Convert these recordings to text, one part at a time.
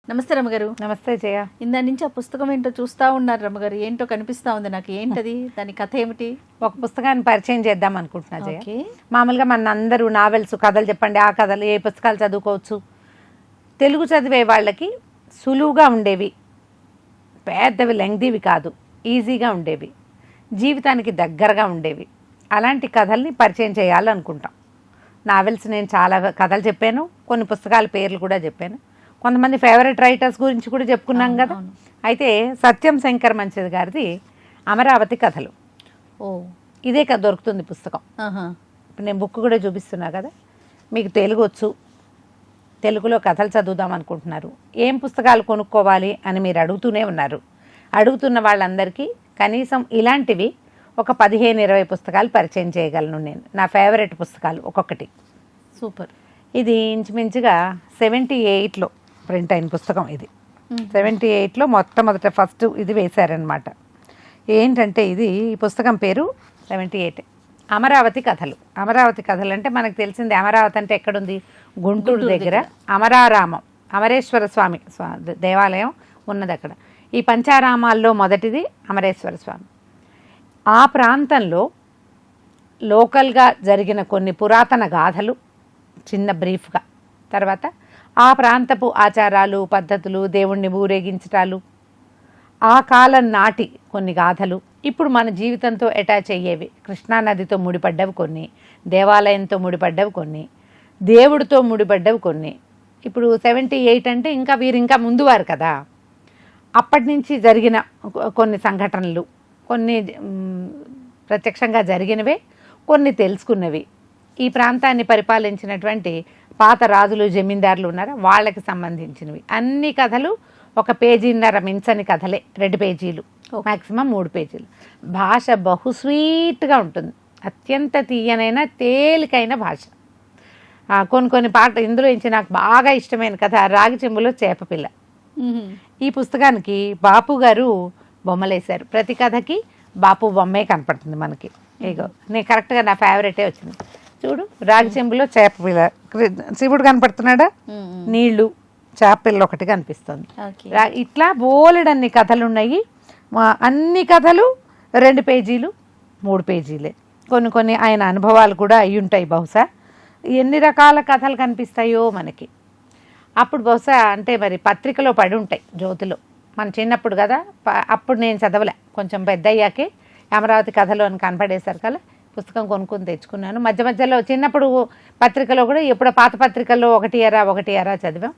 నమస్తే రమ్మగారు. నమస్తే జయ. ఇందా నుంచి ఆ పుస్తకం ఏంటో చూస్తూ ఉన్నారు రమ్మగారు, ఏంటో కనిపిస్తూ ఉంది నాకు. ఏంటది, దాని కథ ఏమిటి? ఒక పుస్తకాన్ని పరిచయం చేద్దాం అనుకుంటున్నా జయ. మామూలుగా మన అందరూ నావెల్స్ కథలు చెప్పండి, ఆ కథలు ఏ పుస్తకాలు చదువుకోవచ్చు. తెలుగు చదివే వాళ్ళకి సులువుగా ఉండేవి, పెద్దవి లెంగ్దీవి కాదు, ఈజీగా ఉండేవి, జీవితానికి దగ్గరగా ఉండేవి, అలాంటి కథల్ని పరిచయం చేయాలనుకుంటాం. నావెల్స్ నేను చాలా కథలు చెప్పాను, కొన్ని పుస్తకాల పేర్లు కూడా చెప్పాను, కొంతమంది ఫేవరెట్ రైటర్స్ గురించి కూడా చెప్పుకున్నాం కదా. అయితే సత్యం శంకర్ మంచిది గారిది అమరావతి కథలు. ఇదే కథ దొరుకుతుంది పుస్తకం. ఇప్పుడు నేను బుక్ కూడా చూపిస్తున్నా కదా. మీకు తెలుగు వచ్చు, తెలుగులో కథలు చదువుదాం అనుకుంటున్నారు, ఏం పుస్తకాలు కొనుక్కోవాలి అని మీరు అడుగుతూనే ఉన్నారు. అడుగుతున్న వాళ్ళందరికీ కనీసం ఇలాంటివి ఒక 15-20 పుస్తకాలు పరిచయం చేయగలను నేను, నా ఫేవరెట్ పుస్తకాలు ఒక్కొక్కటి. సూపర్. ఇది ఇంచుమించుగా 78లో ప్రింట్ అయిన పుస్తకం. ఇది 78లో మొట్టమొదట ఫస్ట్ ఇది వేశారనమాట. ఏంటంటే ఇది, ఈ పుస్తకం పేరు 78 అమరావతి కథలు. అమరావతి కథలు అంటే మనకు తెలిసింది, అమరావతి అంటే ఎక్కడుంది? గుంటూరు దగ్గర అమరారామం, అమరేశ్వర స్వామి దేవాలయం ఉన్నది అక్కడ. ఈ పంచారామాల్లో మొదటిది అమరేశ్వర స్వామి. ఆ ప్రాంతంలో లోకల్గా జరిగిన కొన్ని పురాతన గాథలు చిన్న బ్రీఫ్గా, తర్వాత ఆ ప్రాంతపు ఆచారాలు పద్ధతులు, దేవుణ్ణి ఊరేగించటాలు, ఆ కాలం నాటి కొన్ని గాథలు, ఇప్పుడు మన జీవితంతో అటాచ్ అయ్యేవి, కృష్ణానదితో ముడిపడ్డవి కొన్ని, దేవాలయంతో ముడిపడ్డవి కొన్ని, దేవుడితో ముడిపడ్డవి కొన్ని. ఇప్పుడు 78 అంటే ఇంకా వీరు ఇంకా ముందువారు కదా, అప్పటి నుంచి జరిగిన కొన్ని సంఘటనలు, కొన్ని ప్రత్యక్షంగా జరిగినవే, కొన్ని తెలుసుకున్నవి, ఈ ప్రాంతాన్ని పరిపాలించినటువంటి పాత రాజులు జమీందారులు ఉన్నారా వాళ్ళకి సంబంధించినవి అన్ని కథలు. ఒక పేజీన్నర మించని కథలే, 2 పేజీలు, మ్యాక్సిమం 3 పేజీలు. భాష బహు స్వీట్గా ఉంటుంది, అత్యంత తీయనైన తేలికైన భాష. కొన్ని పాట ఇందులో నుంచి నాకు బాగా ఇష్టమైన కథ రాగి చెంబులో చేపపిల్ల. ఈ పుస్తకానికి బాపు గారు బొమ్మలేశారు, ప్రతి కథకి బాపు బొమ్మే కనపడుతుంది మనకి. ఇగో నేను కరెక్ట్గా నా ఫేవరెటే వచ్చింది చూడు. రాగి చెంబులో చేపపిల్ల, శివుడు కనపడుతున్నాడా, నీళ్లు, చేపపిల్ల ఒకటి కనిపిస్తుంది. ఇట్లా బోలెడన్ని కథలు ఉన్నాయి. అన్ని కథలు 2 పేజీలు 3 పేజీలే. కొన్ని ఆయన అనుభవాలు కూడా అయి ఉంటాయి బహుశా. ఎన్ని రకాల కథలు కనిపిస్తాయో మనకి. అప్పుడు బహుశా అంటే మరి పత్రికలో పడి ఉంటాయి, జ్యోతిలో. మన చిన్నప్పుడు కదా, అప్పుడు నేను చదవలే, కొంచెం పెద్ద అయ్యాకే అమరావతి కథలు అని కనపడేశారు కదా, పుస్తకం కొనుక్కొని తెచ్చుకున్నాను. మధ్య మధ్యలో చిన్నప్పుడు పత్రికలో కూడా ఎప్పుడో పాత పత్రికల్లో ఒకటి ఎరా చదివాం.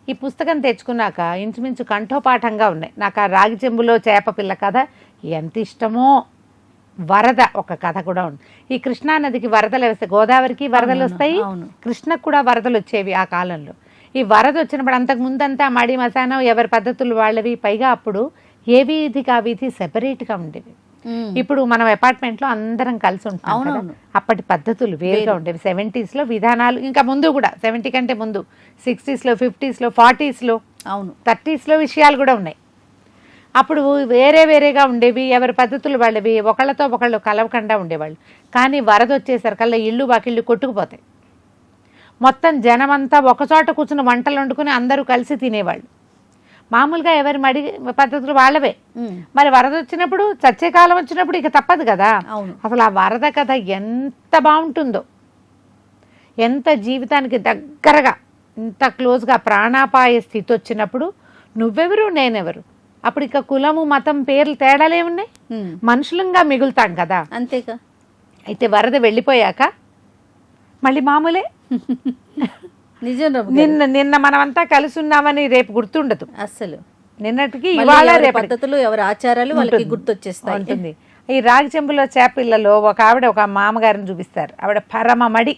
ఈ పుస్తకం తెచ్చుకున్నాక ఇంచుమించు కంఠోపాఠంగా ఉన్నాయి నాకు. ఆ రాగి చెంబులో చేపపిల్ల కథ ఎంత ఇష్టమో. వరద ఒక కథ కూడా ఉంది. ఈ కృష్ణానదికి వరదలు వస్తాయి, గోదావరికి వరదలు వస్తాయి, కృష్ణకు కూడా వరదలు వచ్చేవి ఆ కాలంలో. ఈ వరద వచ్చినప్పుడు అంతకు ముందంతా మడి మసానం ఎవరి పద్ధతులు వాళ్ళవి. పైగా అప్పుడు ఏ వీధికి ఆ వీధి సెపరేట్గా ఉండేవి. ఇప్పుడు మనం అపార్ట్మెంట్లో అందరం కలిసి ఉంటాం. అప్పటి పద్ధతులు వేరుగా ఉండేవి. 70sలో విధానాలు, ఇంకా ముందు కూడా 70 కంటే ముందు 60sలో 50sలో 40sలో 30sలో విషయాలు కూడా ఉన్నాయి. అప్పుడు వేరేగా ఉండేవి, ఎవరి పద్ధతులు వాళ్ళవి, ఒకళ్ళతో ఒకళ్ళు కలవకుండా ఉండేవాళ్ళు. కానీ వరద వచ్చేసరికల్లా ఇళ్ళు వాకిళ్ళు కొట్టుకుపోతాయి. మొత్తం జనమంతా ఒకచోట కూర్చుని వంటలు వండుకుని అందరూ కలిసి తినేవాళ్ళు. మామూలుగా ఎవరి మడి పద్ధతులు వాళ్ళవే. మరి వరద వచ్చినప్పుడు, చచ్చే కాలం వచ్చినప్పుడు ఇక తప్పదు కదా. అసలు ఆ వరద కథ ఎంత బాగుంటుందో, ఎంత జీవితానికి దగ్గరగా, ఇంత క్లోజ్గా. ప్రాణాపాయ స్థితి వచ్చినప్పుడు నువ్వెవరు నేనెవరు, అప్పుడు ఇక కులము మతం పేర్లు తేడాలేమున్నాయి, మనుషులంగా మిగులుతాం కదా. అంతేగా. అయితే వరద వెళ్ళిపోయాక మళ్ళీ మామూలే. నిన్న మనమంతా కలిసి ఉన్నామని రేపు గుర్తుండదు అసలు. నిన్నటికి ఇవాళ రేపు పద్ధతులు, ఎవరి ఆచారాలు వాళ్ళకి గుర్తొచ్చేస్తాయి ఉంటుంది. ఈ రాగి చెంబులో చేపపిల్లలో ఒక ఆవిడ ఒక మామగారిని చూపిస్తారు. ఆవిడ పరమమడి,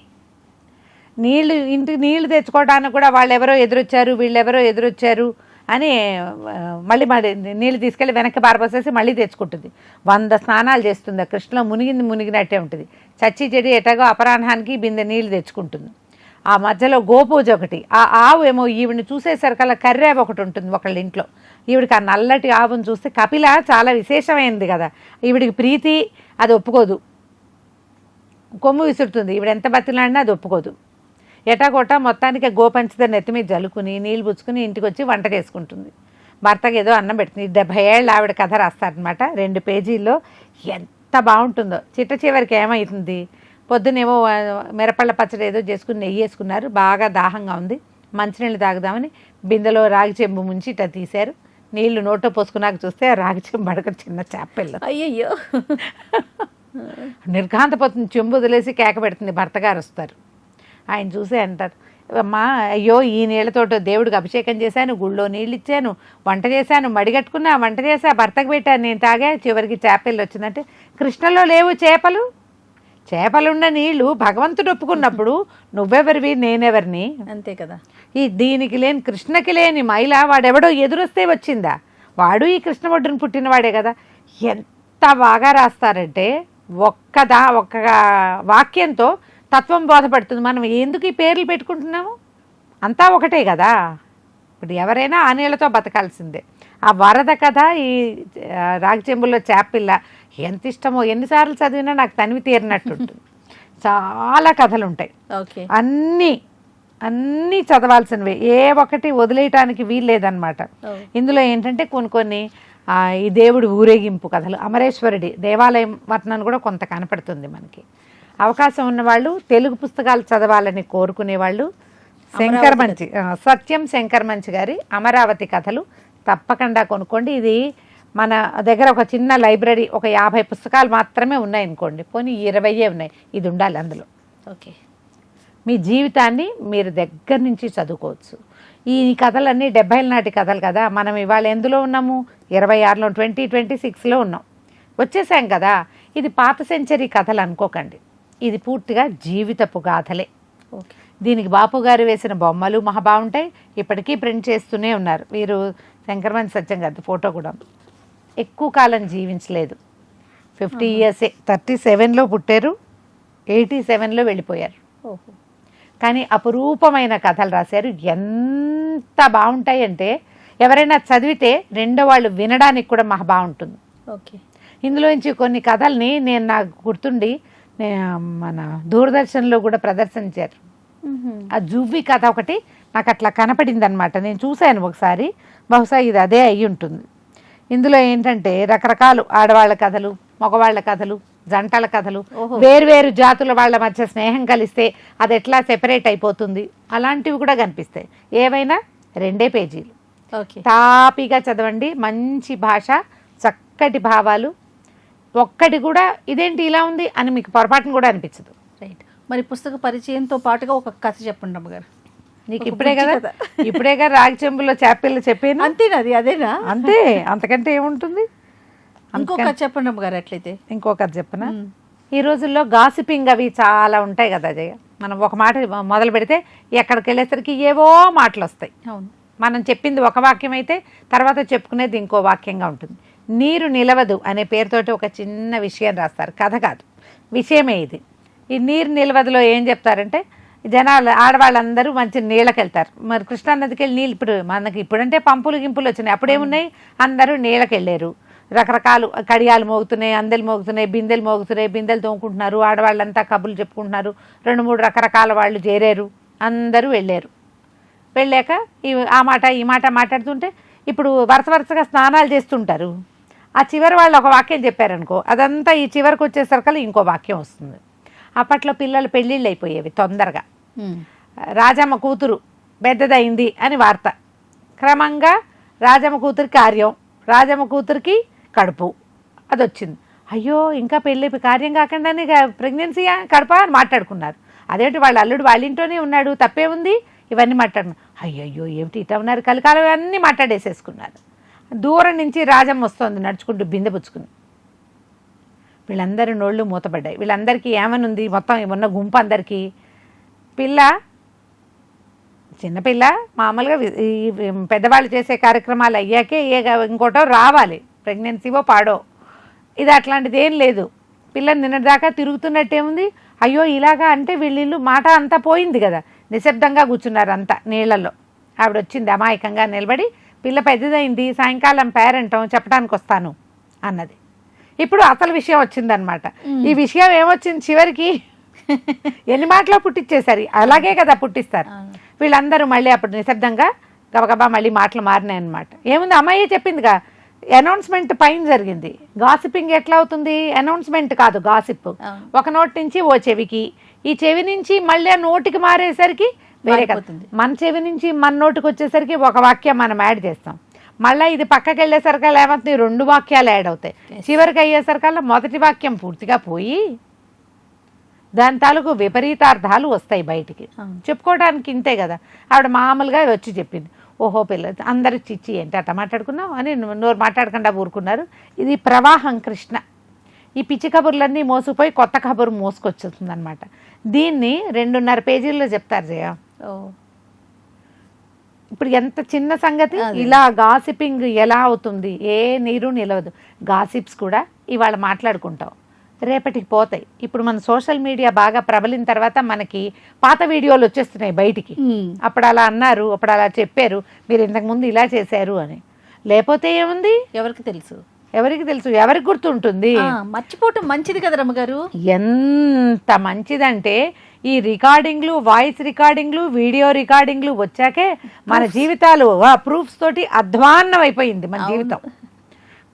ఇంటికి నీళ్లు తెచ్చుకోవడానికి కూడా వాళ్ళెవరో ఎదురొచ్చారు, వీళ్ళెవరో ఎదురొచ్చారు అని మళ్ళీ నీళ్ళు తీసుకెళ్ళి వెనక్కి పారపోసేసి మళ్ళీ తెచ్చుకుంటుంది. 100 స్నానాలు చేస్తుంది. ఆ కృష్ణలో మునిగినట్టే ఉంటుంది. చచ్చి చెడి ఎటాగో అపరాహ్నానికి బిందె నీళ్లు తెచ్చుకుంటుంది. ఆ మధ్యలో గోపూజ ఒకటి. ఆ ఆవు ఏమో ఈవిడిని చూసేసరికల్లా కర్రేవ ఒకటి ఉంటుంది ఒకళ్ళ ఇంట్లో. ఈవిడికి ఆ నల్లటి ఆవును చూస్తే, కపిల చాలా విశేషమైనది కదా, ఈవిడికి ప్రీతి, అది ఒప్పుకోదు, కొమ్ము విసురుతుంది. ఈవిడ ఎంత బతిలాడినా అది ఒప్పుకోదు. ఎటాగొట్టా మొత్తానికి గోపంచద నెత్తి మీద జలుకుని నీళ్ళు పుచ్చుకుని ఇంటికి వచ్చి వంట చేసుకుంటుంది. భర్తకి ఏదో అన్నం పెడుతుంది. 70 ఏళ్ళ ఆవిడ కథ రాస్తారనమాట. 2 పేజీల్లో ఎంత బాగుంటుందో. చివరికి ఏమవుతుంది, పొద్దునేమో మిరపళ్ళ పచ్చడి ఏదో చేసుకుని నెయ్యి వేసుకున్నారు. బాగా దాహంగా ఉంది, మంచినీళ్ళు తాగుదామని బిందెలో రాగి చెంబు ముంచి ఇట్లా తీశారు. నీళ్లు నోట్లో పోసుకున్నాక చూస్తే ఆ రాగి చెంబు అడగ చిన్న చేప అయ్యయ్యో నిర్ఘాంతపోతుంది. చెంబు వదిలేసి కేక పెడుతుంది. భర్త గారు వస్తారు. ఆయన చూసే అంటారు, అమ్మా అయ్యో ఈ నీళ్ళతోటి దేవుడికి అభిషేకం చేశాను, గుళ్ళో నీళ్ళు ఇచ్చాను, వంట చేశాను, మడిగట్టుకున్నా, వంట చేశా, భర్తకు పెట్టాను, నేను తాగా, చివరికి చేపలు వచ్చిందంటే కృష్ణలో లేవు చేపలు. చేపలున్న నీళ్లు భగవంతుడు ఒప్పుకున్నప్పుడు నువ్వెవరివి నేనెవరిని? అంతే కదా. ఈ దీనికి లేని కృష్ణకి లేని మైల వాడెవడో ఎదురొస్తే వచ్చిందా? వాడు ఈ కృష్ణ ఒడ్డున పుట్టినవాడే కదా. ఎంత బాగా రాస్తారంటే ఒక్క వాక్యంతో తత్వం బోధపడుతుంది. మనం ఎందుకు ఈ పేర్లు పెట్టుకుంటున్నాము? అంతా ఒకటే కదా. ఇప్పుడు ఎవరైనా ఆ నీళ్ళతో బతకాల్సిందే. ఆ వరద కథ, ఈ రాగి చెంబుల్లో చేపపిల్ల ఎంత ఇష్టమో, ఎన్నిసార్లు చదివినా నాకు తనివి తీరినట్టుంటుంది. చాలా కథలు ఉంటాయి. అన్నీ చదవాల్సినవే, ఏ ఒక్కటి వదిలేయటానికి వీల్లేదన్నమాట. ఇందులో ఏంటంటే కొన్ని ఈ దేవుడి ఊరేగింపు కథలు, అమరేశ్వరుడి దేవాలయం వర్ణన కూడా కొంత కనపడుతుంది మనకి. అవకాశం ఉన్నవాళ్ళు తెలుగు పుస్తకాలు చదవాలని కోరుకునేవాళ్ళు సత్యం శంకర్ మంచి గారి అమరావతి కథలు తప్పకుండా కొనుక్కోండి. ఇది మన దగ్గర ఒక చిన్న లైబ్రరీ, ఒక 50 పుస్తకాలు మాత్రమే ఉన్నాయనుకోండి, పోనీ 20 ఉన్నాయి. ఇది ఉండాలి అందులో. ఓకే, మీ జీవితాన్ని మీరు దగ్గర నుంచి చదువుకోవచ్చు. ఈ కథలన్నీ 70ల నాటి కథలు కదా. మనం ఇవాళ ఎందులో ఉన్నాము? 26లో, 2026లో ఉన్నాం, వచ్చేసాం కదా. ఇది పాత సెంచరీ కథలు అనుకోకండి, ఇది పూర్తిగా జీవితపు గాథలే. దీనికి బాపు గారు వేసిన బొమ్మలు మహా బాగుంటాయి. ఇప్పటికీ ప్రింట్ చేస్తూనే ఉన్నారు. వీరు శంకరమంచి సత్యం గారి ఫోటో కూడా. ఎక్కువ కాలం జీవించలేదు, 50 ఇయర్సే. 37లో పుట్టారు, 87లో వెళ్ళిపోయారు. కానీ అపురూపమైన కథలు రాశారు. ఎంత బాగుంటాయంటే ఎవరైనా చదివితే రెండో వాళ్ళు వినడానికి కూడా మహా బాగుంటుంది. ఓకే, ఇందులోంచి కొన్ని కథల్ని నాకు గుర్తుండి మన దూరదర్శన్లో కూడా ప్రదర్శించారు. ఆ జువ్వి కథ ఒకటి నాకు అట్లా కనపడింది అనమాట. నేను చూశాను ఒకసారి, బహుశా ఇది అదే అయి ఉంటుంది. ఇందులో ఏంటంటే రకరకాలు ఆడవాళ్ళ కథలు, మగవాళ్ళ కథలు, జంటల కథలు, వేరువేరు జాతుల వాళ్ళ మధ్య స్నేహం కలిస్తే అది ఎట్లా సెపరేట్ అయిపోతుంది, అలాంటివి కూడా కనిపిస్తాయి. ఏవైనా 2 పేజీలు. తాపీగా చదవండి, మంచి భాష, చక్కటి భావాలు. ఒక్కటి కూడా ఇదేంటి ఇలా ఉంది అని మీకు పొరపాటును కూడా అనిపించదు. రైట్. మరి పుస్తక పరిచయంతో పాటుగా ఒక కథ చెప్పండి అమ్మగారు. నీకు ఇప్పుడేగా రాగి చెంబులో చేపలు చెప్పాను. అంతేనా? అది అదేనా? అంతే, అంతకంటే ఏముంటుంది. ఇంకొక చెప్పండి అమ్మగారు. అట్లయితే ఇంకొక చెప్పనా? ఈ రోజుల్లో గాసిపింగ్ అవి చాలా ఉంటాయి కదా జయ. మనం ఒక మాట మొదలు పెడితే ఎక్కడికి వెళ్ళేసరికి ఏవో మాటలు వస్తాయి. అవును, మనం చెప్పింది ఒక వాక్యం అయితే తర్వాత చెప్పుకునేది ఇంకో వాక్యంగా ఉంటుంది. నీరు నిలవదు అనే పేరుతోటి ఒక చిన్న విషయం రాస్తారు. కథ కాదు, విషయమే ఇది. ఈ నీరు నిలవదులో ఏం చెప్తారంటే, జనాలు ఆడవాళ్ళందరూ మంచి నీళ్ళకి వెళ్తారు. మరి కృష్ణానదికి వెళ్ళి నీళ్ళు, ఇప్పుడు మనకి ఇప్పుడంటే పంపులు గింపులు వచ్చినాయి, అప్పుడేమున్నాయి? అందరూ నీళ్ళకి వెళ్ళారు. రకరకాలు కడియాలు మోగుతున్నాయి, అందెలు మోగుతున్నాయి, బిందెలు మోగుతున్నాయి, బిందెలు తోముకుంటున్నారు. ఆడవాళ్ళంతా కబుర్లు చెప్పుకుంటున్నారు. 2-3 రకరకాల వాళ్ళు చేరారు, అందరూ వెళ్ళారు. వెళ్ళాక ఆ మాట ఈ మాట మాట్లాడుతుంటే, ఇప్పుడు వరుసగా స్నానాలు చేస్తుంటారు. ఆ చివరి వాళ్ళు ఒక వాక్యం చెప్పారనుకో, అదంతా ఈ చివరికి వచ్చేసరికి ఇంకో వాక్యం వస్తుంది. అప్పట్లో పిల్లలు పెళ్ళిళ్ళు అయిపోయేవి తొందరగా. రాజమ్మ కూతురు పెద్దదైంది అని వార్త, క్రమంగా రాజమ్మ కూతురి కార్యం, రాజమ్మ కూతురికి కడుపు, అది వచ్చింది. అయ్యో ఇంకా పెళ్ళి కార్యం కాకుండానే ప్రెగ్నెన్సీయా కడుపా అని మాట్లాడుకున్నారు. అదేంటి వాళ్ళ అల్లుడు వాళ్ళ ఇంట్లోనే ఉన్నాడు, తప్పే ఉంది, ఇవన్నీ మాట్లాడుకున్నారు. అయ్యయ్యో ఏమిటి ఇట్లా ఉన్నారు, కలికాలం అన్నీ మాట్లాడేసేసుకున్నారు. దూరం నుంచి రాజమ్మ వస్తుంది నడుచుకుంటూ బిందె పుచ్చుకుని. వీళ్ళందరూ నోళ్ళు మూతపడ్డాయి. వీళ్ళందరికీ ఏమనుంది, మొత్తం ఉన్న గుంపు అందరికీ పిల్ల, చిన్నపిల్ల. మామూలుగా ఈ పెద్దవాళ్ళు చేసే కార్యక్రమాలు అయ్యాకే ఇంకోటో రావాలి, ప్రెగ్నెన్సీవో పాడో. ఇది అట్లాంటిది ఏం లేదు. పిల్లని నిన్నటిదాకా తిరుగుతున్నట్టేముంది. అయ్యో ఇలాగా అంటే వీళ్ళు మాట అంతా పోయింది కదా. నిశ్శబ్దంగా కూర్చున్నారు అంతా నీళ్లలో. ఆవిడ వచ్చింది అమాయకంగా నిలబడి, పిల్ల పెద్దదైంది, సాయంకాలం పేరెంటం చెప్పడానికి వస్తాను అన్నది. ఇప్పుడు అసలు విషయం వచ్చిందనమాట. ఈ విషయం ఏమొచ్చింది చివరికి, ఎన్ని మాటలో పుట్టించేశారు, అలాగే కదా పుట్టిస్తారు. వీళ్ళందరూ మళ్ళీ అప్పుడు నిశ్శబ్దంగా గబగబా మళ్ళీ మాటలు మారినాయి అనమాట. ఏముంది, అమ్మాయి చెప్పిందిగా, అనౌన్స్మెంట్ పైన జరిగింది. గాసిపింగ్ ఎట్లా అవుతుంది, అనౌన్స్మెంట్ కాదు గాసిప్. ఒక నోటి నుంచి ఓ చెవికి, ఈ చెవి నుంచి మళ్ళీ ఆ నోటికి మారేసరికి వేరే కదా. మన చెవి నుంచి మన నోటికి వచ్చేసరికి ఒక వాక్యం మనం యాడ్ చేస్తాం. మళ్ళీ ఇది పక్కకి వెళ్ళేసరికల్లా ఏమవుతుంది, 2 వాక్యాలు యాడ్ అవుతాయి. చివరికి అయ్యేసరికల్లా మొదటి వాక్యం పూర్తిగా పోయి దాని తాలూకు విపరీతార్థాలు వస్తాయి బయటికి. చెప్పుకోవడానికి ఇంతే కదా. ఆవిడ మామూలుగా వచ్చి చెప్పింది, ఓహో పిల్ల అందరూ చిచ్చి ఏంటి అట్లా మాట్లాడుకున్నావు అని నోరు మాట్లాడకుండా ఊరుకున్నారు. ఇది ప్రవాహం కృష్ణ. ఈ పిచ్చి కబుర్లన్నీ మోసుకుపోయి కొత్త కబురు మోసుకొచ్చేస్తుంది అనమాట. దీన్ని 2.5 పేజీల్లో చెప్తారు జయ. ఇప్పుడు ఎంత చిన్న సంగతి, ఇలా గాసిపింగ్ ఎలా అవుతుంది, ఏ నీరు నిలవదు. గాసిప్స్ కూడా ఇవాళ మాట్లాడుకుంటాం, రేపటికి పోతాయి. ఇప్పుడు మన సోషల్ మీడియా బాగా ప్రబలిన తర్వాత మనకి పాత వీడియోలు వచ్చేస్తున్నాయి బయటికి. అప్పుడు అలా అన్నారు, అప్పుడు అలా చెప్పారు, మీరు ఇంతకుముందు ఇలా చేశారు అని. లేకపోతే ఏముంది, ఎవరికి తెలుసు, ఎవరికి గుర్తుంటుంది. మర్చిపోవటం మంచిది కదా రమ్మగారు. ఎంత మంచిదంటే ఈ రికార్డింగ్లు, వాయిస్ రికార్డింగ్లు, వీడియో రికార్డింగ్లు వచ్చాకే మన జీవితాలు ప్రూఫ్స్ తోటి అధ్వాన్నం అయిపోయింది మన జీవితం.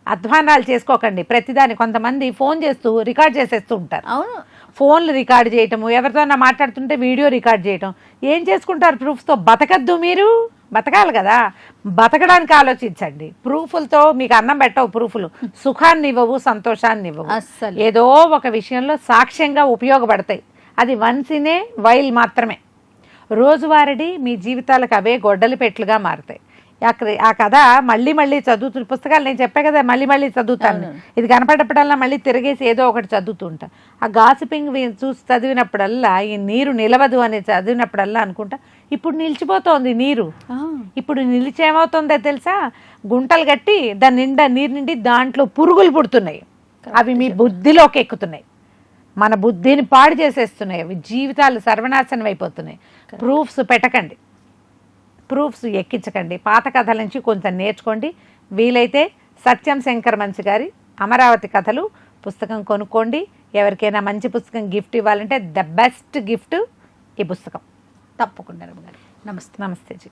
అధ్వానాలు చేసుకోకండి ప్రతిదాని. కొంతమంది ఫోన్ చేస్తూ రికార్డ్ చేసేస్తూ ఉంటారు. అవును, ఫోన్లు రికార్డ్ చేయటము, ఎవరితో మాట్లాడుతుంటే వీడియో రికార్డ్ చేయటం. ఏం చేసుకుంటారు ప్రూఫ్స్తో? బతకద్దు మీరు, బతకాలి కదా. బతకడానికి ఆలోచించండి. ప్రూఫ్లతో మీకు అన్నం పెట్టవు ప్రూఫ్లు, సుఖాన్ని ఇవ్వవు, సంతోషాన్ని ఇవ్వవు. ఏదో ఒక విషయంలో సాక్ష్యంగా ఉపయోగపడతాయి. అది వన్స్ ఇన్ ఏ వైల్ మాత్రమే. రోజువారీ మీ జీవితాలకు అవే గొడ్డలి పెట్లుగా మారుతాయి. ఆ కథ మళ్ళీ మళ్ళీ చదువుతూ, పుస్తకాలు నేను చెప్పా కదా మళ్ళీ మళ్ళీ చదువుతాను, ఇది కనపడప్పుడల్లా మళ్ళీ తిరిగేసి ఏదో ఒకటి చదువుతూ ఉంటా. ఆ గాసిపింగ్ చూసి చదివినప్పుడల్లా, ఈ నీరు నిలవదు అని చదివినప్పుడల్లా అనుకుంటా, ఇప్పుడు నిలిచిపోతోంది నీరు. ఇప్పుడు నిలిచేమవుతుందో తెలుసా, గుంటలు కట్టి దాని నిండా నీరు నిండి దాంట్లో పురుగులు పుడుతున్నాయి. అవి మీ బుద్ధిలోకి ఎక్కుతున్నాయి, మన బుద్ధిని పాడు చేసేస్తున్నాయి. అవి జీవితాలు సర్వనాశనం అయిపోతున్నాయి. ప్రూఫ్స్ పెట్టకండి, ప్రూఫ్స్ ఎక్కించకండి. పాత కథల నుంచి కొంచెం నేర్చుకోండి. వీలైతే సత్యం శంకర్ మంచి గారి అమరావతి కథలు పుస్తకం కొనుక్కోండి. ఎవరికైనా మంచి పుస్తకం గిఫ్ట్ ఇవ్వాలంటే ద బెస్ట్ గిఫ్ట్ ఈ పుస్తకం. తప్పకుండా. నమస్తే. నమస్తే జీ.